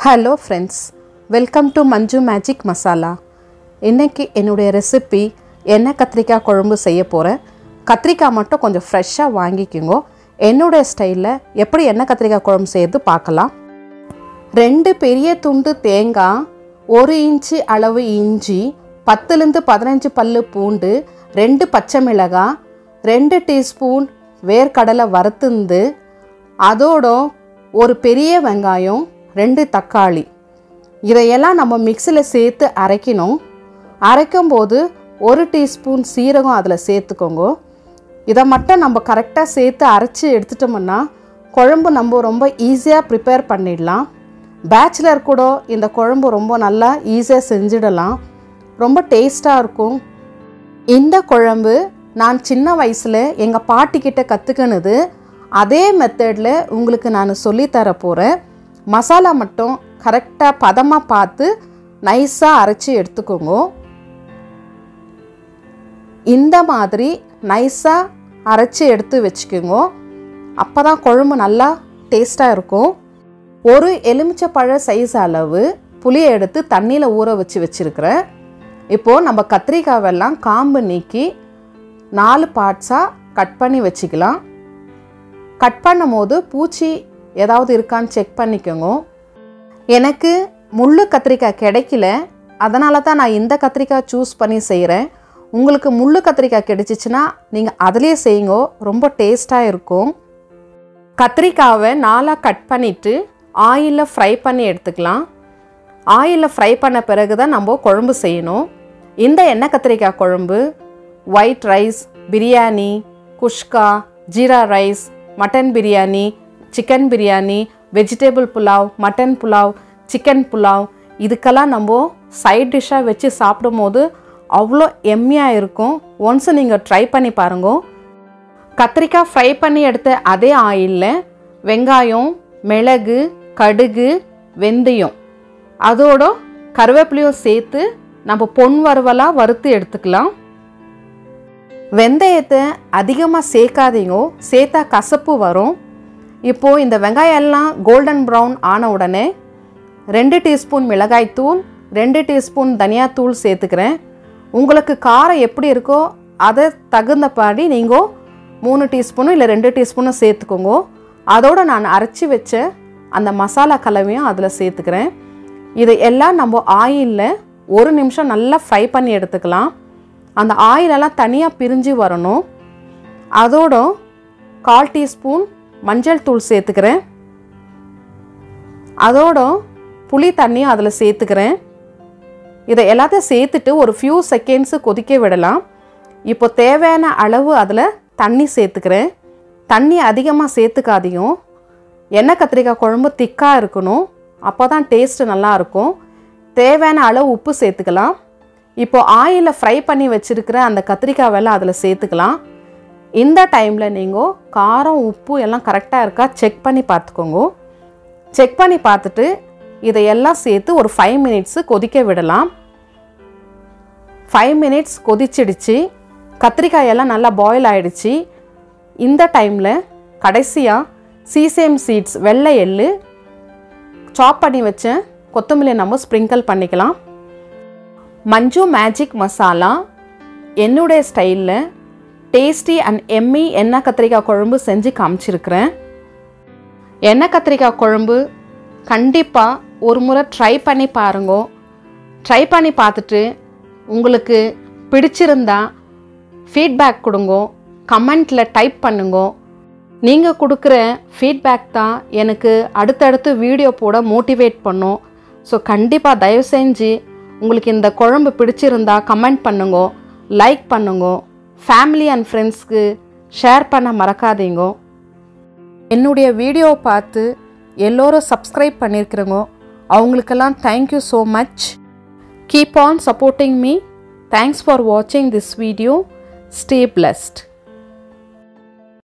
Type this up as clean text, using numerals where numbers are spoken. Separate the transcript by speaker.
Speaker 1: Hello friends, welcome to Manju Magic Masala. இன்னைக்கு என்னுடைய recipe எண்ணெய் கத்திரிக்காய் குழம்பு செய்ய போறேன். கத்திரிக்காய் மட்டும் கொஞ்சம் ஃப்ரெஷ்ஷா வாங்கிக்கோங்க. என்னோட ஸ்டைல்ல எப்படி எண்ணெய் கத்திரிக்காய் குழம்பு செய்யறது பார்க்கலாம். 2 பெரிய துண்டு தேங்காய், 1 இன்ச் அளவு இஞ்சி, 10 லிருந்து 15 பல்லு பூண்டு, 2 பச்சை மிளகாய், 2 டீஸ்பூன் வேர்க்கடலை வறுத்துந்து, அதோட ஒரு பெரிய வெங்காயம், 2 தக்காளி. இதையெல்லாம் நம்ம மிக்ஸியில் சேர்த்து அரைக்கணும். அரைக்கும்போது 1 டீஸ்பூன் சீரகம் அதில் சேர்த்துக்கோங்க. இதை மட்டும் நம்ம கரெக்டாக சேர்த்து அரைச்சி எடுத்துட்டோம்னா குழம்பு நம்ம ரொம்ப ஈஸியாக ப்ரிப்பேர் பண்ணிடலாம். பேச்சுலர் கூட இந்த குழம்பு ரொம்ப நல்லா ஈஸியாக செஞ்சிடலாம். ரொம்ப டேஸ்ட்டாக இருக்கும். இந்த குழம்பு நான் சின்ன வயசில் எங்கள் பாட்டிக்கிட்ட கற்றுக்கினது. அதே மெத்தடில் உங்களுக்கு நான் சொல்லித்தர போகிறேன். மசாலா மட்டும் கரெக்டாக பதமாக பார்த்து நைஸாக அரைச்சி எடுத்துக்கோங்க. இந்த மாதிரி நைஸாக அரைச்சி எடுத்து வச்சுக்கோங்க. அப்போ தான் குழம்பு நல்லா டேஸ்ட்டாக இருக்கும். ஒரு எலுமிச்சப்பழ சைஸ் அளவு புளியை எடுத்து தண்ணியில் ஊற வச்சுருக்கிறேன். இப்போது நம்ம கத்திரிக்காவெல்லாம் காம்பு நீக்கி 4 பார்ட்ஸாக கட் பண்ணி வச்சுக்கலாம். கட் பண்ணும் போது பூச்சி ஏதாவது இருக்கான்னு செக் பண்ணிக்கோங்க. எனக்கு முள்ளு கத்திரிக்காய் கிடைக்கல, அதனால தான் நான் இந்த கத்திரிக்காய் சூஸ் பண்ணி செய்கிறேன். உங்களுக்கு முள்ளு கத்திரிக்காய் கிடைச்சிச்சின்னா நீங்கள் அதிலே செய்யுங்க, ரொம்ப டேஸ்ட்டாக இருக்கும். கத்திரிக்காவை 4 கட் பண்ணிவிட்டு ஆயிலில் ஃப்ரை பண்ணி எடுத்துக்கலாம். ஆயிலில் ஃப்ரை பண்ண பிறகு தான் நம்ம குழம்பு செய்யணும். இந்த எண்ணெய் கத்திரிக்காய் குழம்பு white rice, biryani, kuska, jeera rice, mutton biryani, chicken biryani, vegetable pulao, mutton pulao, chicken pulao, இதுக்கெல்லாம் நம்ம சைட் டிஷ்ஷாக வச்சு சாப்பிடும் போது அவ்வளோ எம்மியாக இருக்கும். ஒன்ஸ் நீங்கள் ட்ரை பண்ணி பாருங்க. கத்திரிக்காய் ஃப்ரை பண்ணி எடுத்த அதே ஆயிலில் வெங்காயம், மிளகு, கடுகு, வெந்தயம், அதோட கருவேப்பிலையும் சேர்த்து நம்ம பொன் வறுவலாக வறுத்து எடுத்துக்கலாம். வெந்தயத்தை அதிகமாக சேர்க்காதீங்க, சேர்த்தா கசப்பு வரும். இப்போது இந்த வெங்காயம் எல்லாம் கோல்டன் ப்ரௌன் ஆன உடனே 2 டீஸ்பூன் மிளகாய்த்தூள், 2 டீஸ்பூன் தனியாத்தூள் சேர்த்துக்கிறேன். உங்களுக்கு காரம் எப்படி இருக்கோ அதை தகுந்தபடி நீங்கள் 3 டீஸ்பூனும் இல்லை 2 டீஸ்பூனும் சேர்த்துக்கோங்க. அதோடு நான் அரைச்சி வச்ச அந்த மசாலா கலவையும் அதில் சேர்த்துக்கிறேன். இதை எல்லாம் நம்ம ஆயிலில் 1 நிமிஷம் நல்லா ஃப்ரை பண்ணி எடுத்துக்கலாம். அந்த ஆயிலெல்லாம் தனியாக பிரிஞ்சு வரணும். அதோட 1/4 டீஸ்பூன் மஞ்சள் தூள் சேர்த்துக்கிறேன். அதோட புளி தண்ணியும் அதில் சேர்த்துக்கிறேன். இதை எல்லாத்தையும் சேர்த்துட்டு ஒரு ஃபியூ செகண்ட்ஸு கொதிக்க விடலாம். இப்போ தேவையான அளவு அதில் தண்ணி சேர்த்துக்கிறேன். தண்ணி அதிகமாக சேர்த்துக்காதீங்க. எண்ணெய் கத்திரிக்காய் குழம்பு திக்காக இருக்கணும், அப்போ தான் டேஸ்ட்டு நல்லாயிருக்கும். தேவையான அளவு உப்பு சேர்த்துக்கலாம். இப்போ ஆயிலில் ஃப்ரை பண்ணி வச்சுருக்கிற அந்த கத்திரிக்காவெல்லாம் அதில் சேர்த்துக்கலாம். இந்த டைமில் நீங்கள் காரம், உப்பு எல்லாம் கரெக்டாக இருக்கா செக் பண்ணி பார்த்துக்கோங்க. செக் பண்ணி பார்த்துட்டு இதையெல்லாம் சேர்த்து ஒரு 5 மினிட்ஸு கொதிக்க விடலாம். 5 மினிட்ஸ் கொதிச்சிடுச்சு. கத்திரிக்காயெல்லாம் நல்லா பாயில் ஆகிடுச்சு. இந்த டைமில் கடைசியாக சீசேம் சீட்ஸ், வெள்ளை எள்ளு, சாப் பண்ணி வச்ச கொத்தமல்லி நம்ம ஸ்ப்ரிங்கிள் பண்ணிக்கலாம். மஞ்சு மேஜிக் மசாலா என்னுடைய ஸ்டைலில் டேஸ்டி அண்ட் எம்மி எண்ணெய் கத்திரிக்காய் குழம்பு செஞ்சு காமிச்சிருக்கிறேன். எண்ணெய் கத்திரிக்காய் குழம்பு கண்டிப்பாக ஒரு முறை ட்ரை பண்ணி பாருங்க. ட்ரை பண்ணி பார்த்துட்டு உங்களுக்கு பிடிச்சிருந்தா ஃபீட்பேக் கொடுங்க, கமெண்ட்டில் டைப் பண்ணுங்க. நீங்கள் கொடுக்குற ஃபீட்பேக் தான் எனக்கு அடுத்தடுத்து வீடியோ போட மோட்டிவேட் பண்ணும். ஸோ கண்டிப்பாக தயவு செஞ்சு உங்களுக்கு இந்த குழம்பு பிடிச்சிருந்தா கமெண்ட் பண்ணுங்க, லைக் பண்ணுங்க, ஃபேமிலி அண்ட் ஃப்ரெண்ட்ஸ்க்கு ஷேர் பண்ண மறக்காதீங்க. என்னுடைய வீடியோவை பார்த்து எல்லோரும் சப்ஸ்கிரைப் பண்ணியிருக்கிறோங்க, அவங்களுக்கெல்லாம் thank you so much. Keep on supporting me. Thanks for வாட்சிங் திஸ் வீடியோ. Stay blessed.